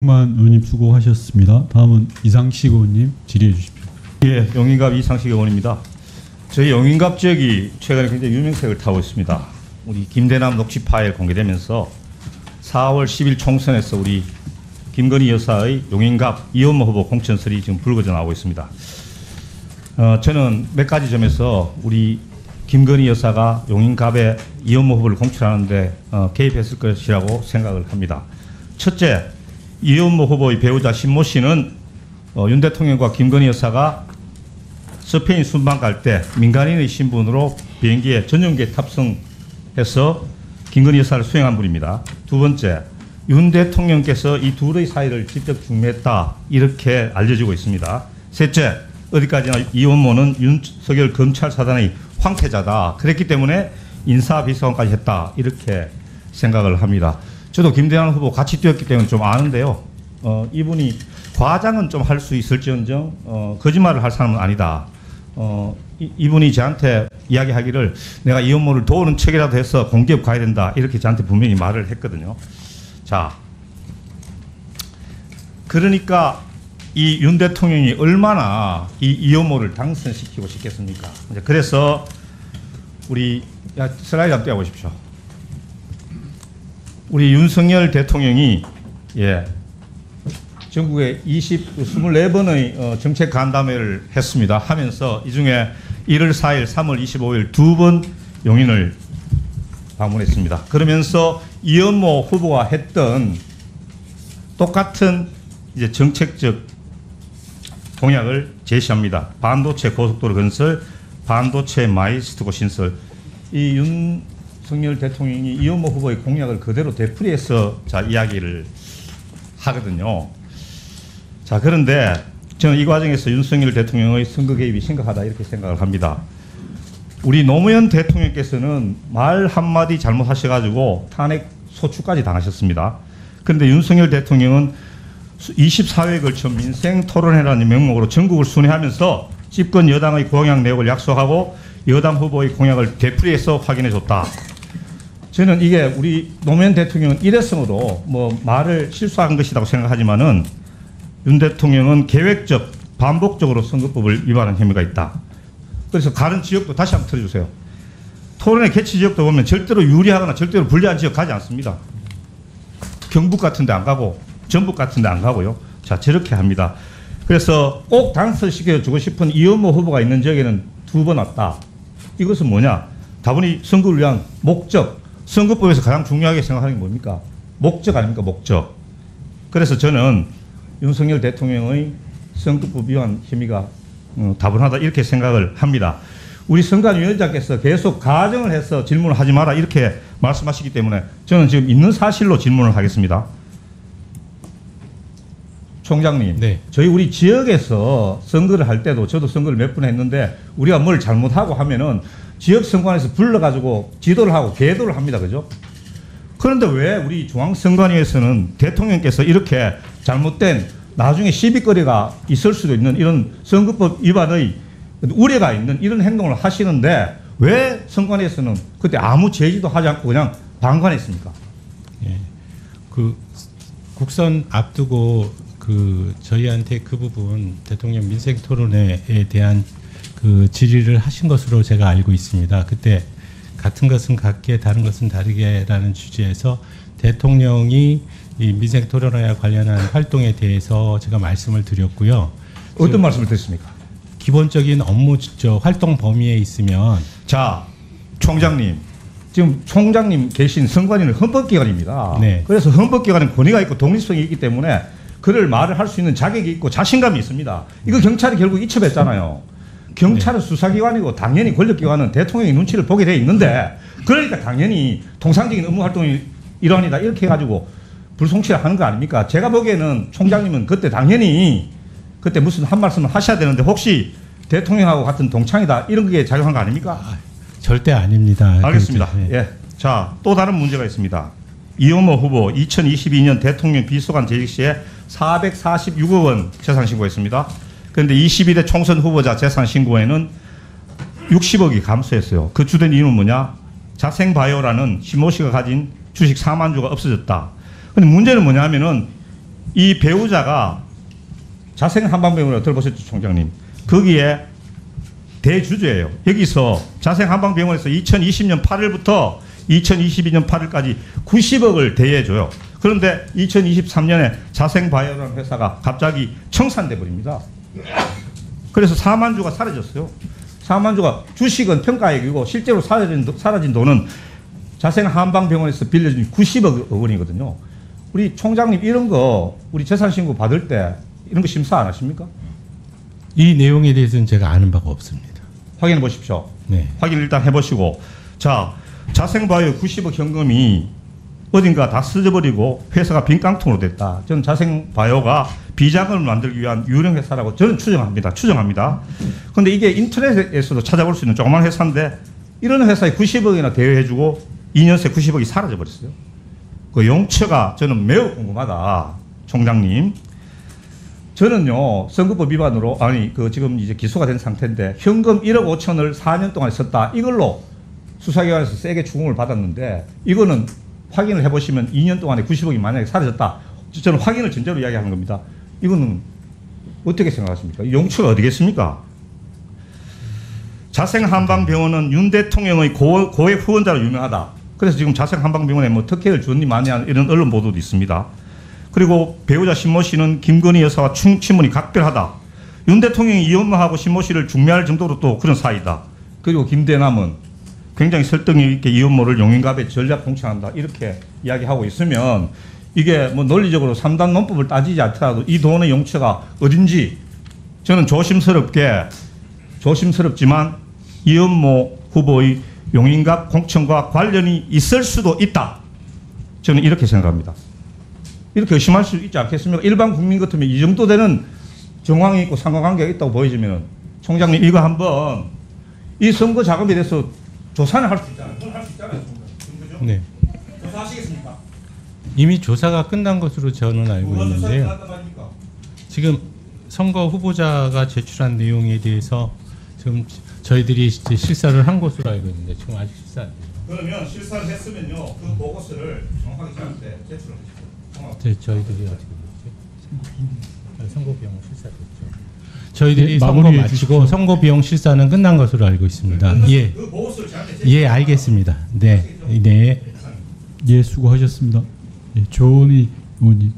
만 의원님 수고하셨습니다. 다음은 이상식 의원님 질의해 주십시오. 예, 용인갑 이상식 의원입니다. 저희 용인갑 지역이 최근에 굉장히 유명세를 타고 있습니다. 우리 김대남 녹취 파일 공개되면서 4월 10일 총선에서 우리 김건희 여사의 용인갑 이현모 후보 공천설이 지금 불거져 나오고 있습니다. 저는 몇 가지 점에서 우리 김건희 여사가 용인갑에 이현모 후보를 공천하는데 개입했을 것이라고 생각을 합니다. 첫째, 이현모 후보의 배우자 신모 씨는 윤 대통령과 김건희 여사가 스페인 순방 갈 때 민간인의 신분으로 비행기에 전용기에 탑승해서 김건희 여사를 수행한 분입니다. 두 번째, 윤 대통령께서 이 둘의 사이를 직접 중매했다 이렇게 알려지고 있습니다. 셋째, 어디까지나 이현모는 윤석열 검찰 사단의 황태자다. 그랬기 때문에 인사비서관까지 했다 이렇게 생각을 합니다. 저도 김대남 후보 같이 뛰었기 때문에 좀 아는데요. 이분이 과장은 좀 할 수 있을지언정 거짓말을 할 사람은 아니다. 이분이 저한테 이야기하기를 내가 이현모를 도우는 척이라도 해서 공기업 가야 된다 이렇게 저한테 분명히 말을 했거든요. 자, 그러니까 이 윤 대통령이 얼마나 이 이현모를 당선시키고 싶겠습니까? 그래서 우리 슬라이드 한번 떼어보십시오. 우리 윤석열 대통령이 전국에 24번의 정책 간담회를 했습니다. 하면서 이 중에 1월 4일, 3월 25일 두 번 용인을 방문했습니다. 그러면서 이현모 후보가 했던 똑같은 이제 정책적 공약을 제시합니다. 반도체 고속도로 건설, 반도체 마이스트고 신설. 이 윤석열 대통령이 이현모 후보의 공약을 그대로 되풀이해서 이야기를 하거든요. 자, 그런데 저는 이 과정에서 윤석열 대통령의 선거 개입이 심각하다 이렇게 생각을 합니다. 우리 노무현 대통령께서는 말 한마디 잘못하셔가지고 탄핵 소추까지 당하셨습니다. 그런데 윤석열 대통령은 24회에 걸쳐 민생 토론회라는 명목으로 전국을 순회하면서 집권 여당의 공약 내역을 약속하고 여당 후보의 공약을 되풀이해서 확인해 줬다. 저는 이게 우리 노무현 대통령은 일회성으로 뭐 말을 실수한 것이라고 생각하지만은 윤 대통령은 계획적, 반복적으로 선거법을 위반한 혐의가 있다. 그래서 다른 지역도 다시 한번 들어주세요. 토론회 개최 지역도 보면 절대로 유리하거나 절대로 불리한 지역 가지 않습니다. 경북 같은 데 안 가고 전북 같은 데 안 가고요. 자, 저렇게 합니다. 그래서 꼭 당선시켜주고 싶은 이현모 후보가 있는 지역에는 두 번 왔다. 이것은 뭐냐? 다분히 선거를 위한 목적, 선거법에서 가장 중요하게 생각하는 게 뭡니까? 목적 아닙니까? 목적. 그래서 저는 윤석열 대통령의 선거법 위반 혐의가 다분하다 이렇게 생각을 합니다. 우리 선관위원장께서 계속 가정을 해서 질문을 하지 마라 이렇게 말씀하시기 때문에 저는 지금 있는 사실로 질문을 하겠습니다. 총장님, 네. 저희 우리 지역에서 선거를 할 때도 저도 선거를 몇 번 했는데 우리가 뭘 잘못하고 하면은 지역 선관위에서 불러가지고 지도를 하고 계도를 합니다. 그죠? 그런데 왜 우리 중앙선관위에서는 대통령께서 이렇게 잘못된 나중에 시비거리가 있을 수도 있는 이런 선거법 위반의 우려가 있는 이런 행동을 하시는데 왜 선관위에서는 그때 아무 제지도 하지 않고 그냥 방관했습니까? 예, 그 국선 앞두고 저희한테 그 부분 대통령 민생 토론회에 대한 질의를 하신 것으로 제가 알고 있습니다. 그때 같은 것은 같게 다른 것은 다르게라는 주제에서 대통령이 이 민생 토론회와 관련한 활동에 대해서 제가 말씀을 드렸고요. 어떤 말씀을 드렸습니까? 기본적인 업무 활동 범위에 있으면 자, 총장님. 지금 총장님 계신 선관위는 헌법기관입니다. 네. 그래서 헌법기관은 권위가 있고 독립성이 있기 때문에 그를 말을 할 수 있는 자격이 있고 자신감이 있습니다. 이거 경찰이 결국 이첩했잖아요. 경찰은 네. 수사기관이고 당연히 권력기관은 대통령의 눈치를 보게 돼 있는데 그러니까 당연히 통상적인 업무 활동의 일환이다 이렇게 해가지고 불송치를 하는 거 아닙니까? 제가 보기에는 총장님은 그때 당연히 그때 무슨 한 말씀을 하셔야 되는데 혹시 대통령하고 같은 동창이다 이런 게 작용한 거 아닙니까? 절대 아닙니다. 알겠습니다. 네. 예. 자, 또 다른 문제가 있습니다. 이현모 후보 2022년 대통령 비서관 재직 시에 446억 원 재산 신고했습니다. 그런데 22대 총선 후보자 재산 신고에는 60억이 감소했어요. 그 주된 이유는 뭐냐? 자생바이오라는 신모 씨가 가진 주식 4만 주가 없어졌다. 근데 문제는 뭐냐 하면은 이 배우자가 자생한방병원을 들어보셨죠, 총장님? 거기에 대주주예요. 여기서 자생한방병원에서 2020년 8일부터 2022년 8일까지 90억을 대여해줘요. 그런데 2023년에 자생바이오라는 회사가 갑자기 청산돼 버립니다. 그래서 4만 주가 사라졌어요. 4만 주가 주식은 평가액이고 실제로 사라진 돈은 자생한방병원에서 빌려준 90억 원이거든요. 우리 총장님 이런 거 우리 재산신고 받을 때 이런 거 심사 안 하십니까? 이 내용에 대해서는 제가 아는 바가 없습니다. 확인해 보십시오. 네. 확인 일단 해보시고. 자, 자생바이오 90억 현금이 어딘가 다 쓰져버리고 회사가 빈깡통으로 됐다. 저는 자생바이오가 비자금을 만들기 위한 유령 회사라고 저는 추정합니다. 그런데 이게 인터넷에서도 찾아볼 수 있는 조그만 회사인데 이런 회사에 90억이나 대여해주고 2년 새 90억이 사라져버렸어요. 그 용처가 저는 매우 궁금하다. 총장님. 저는요, 선거법 위반으로, 지금 이제 기소가 된 상태인데, 현금 1억 5천을 4년 동안 썼다. 이걸로 수사기관에서 세게 추궁을 받았는데, 이거는 확인을 해보시면 2년 동안에 90억이 만약에 사라졌다. 저는 확인을 전제로 이야기하는 겁니다. 이거는 어떻게 생각하십니까? 용처가 어디겠습니까? 자생한방병원은 윤 대통령의 고액 후원자로 유명하다. 그래서 지금 자생한방병원에 뭐 특혜를 줬니 마니 하는 이런 언론 보도도 있습니다. 그리고 배우자 신모 씨는 김건희 여사와 친분이 각별하다. 윤 대통령이 이혼하고 신모 씨를 중매할 정도로 또 그런 사이다. 그리고 김대남은 굉장히 설득력 있게 이혼모를 용인갑에 전략 공천한다. 이렇게 이야기하고 있으면 이게 뭐 논리적으로 3단 논법을 따지지 않더라도 이 돈의 용처가 어딘지 저는 조심스럽지만 이혼모 후보의 용인갑 공천과 관련이 있을 수도 있다. 저는 이렇게 생각합니다. 이렇게 의심할 수 있지 않겠습니까? 일반 국민 같으면 이 정도 되는 정황이 있고 상관관계가 있다고 보여지면 총장님 이거 한번 이 선거 자금에 대해서 조사를 할 수 있잖아요. 할 수 있잖아요. 네. 조사하시겠습니까? 이미 조사가 끝난 것으로 저는 알고 있는데요. 지금 선거 후보자가 제출한 내용에 대해서 지금 저희들이 이제 실사를 한 것으로 알고 있는데 지금 아직 실사 안 돼요. 그러면 실사를 했으면요. 그 보고서를 정확하게 저한테 제출을 해주세요. 저희들이 어떻게 됐죠? 선거 비용 실사됐죠. 저희들이 네, 선거 마무리해 마치고 주십시오. 선거 비용 실사는 끝난 것으로 알고 있습니다. 예, 그 보고서를 저한테 예, 알겠습니다. 네, 네. 예, 수고하셨습니다. 예, 조은희 의원님.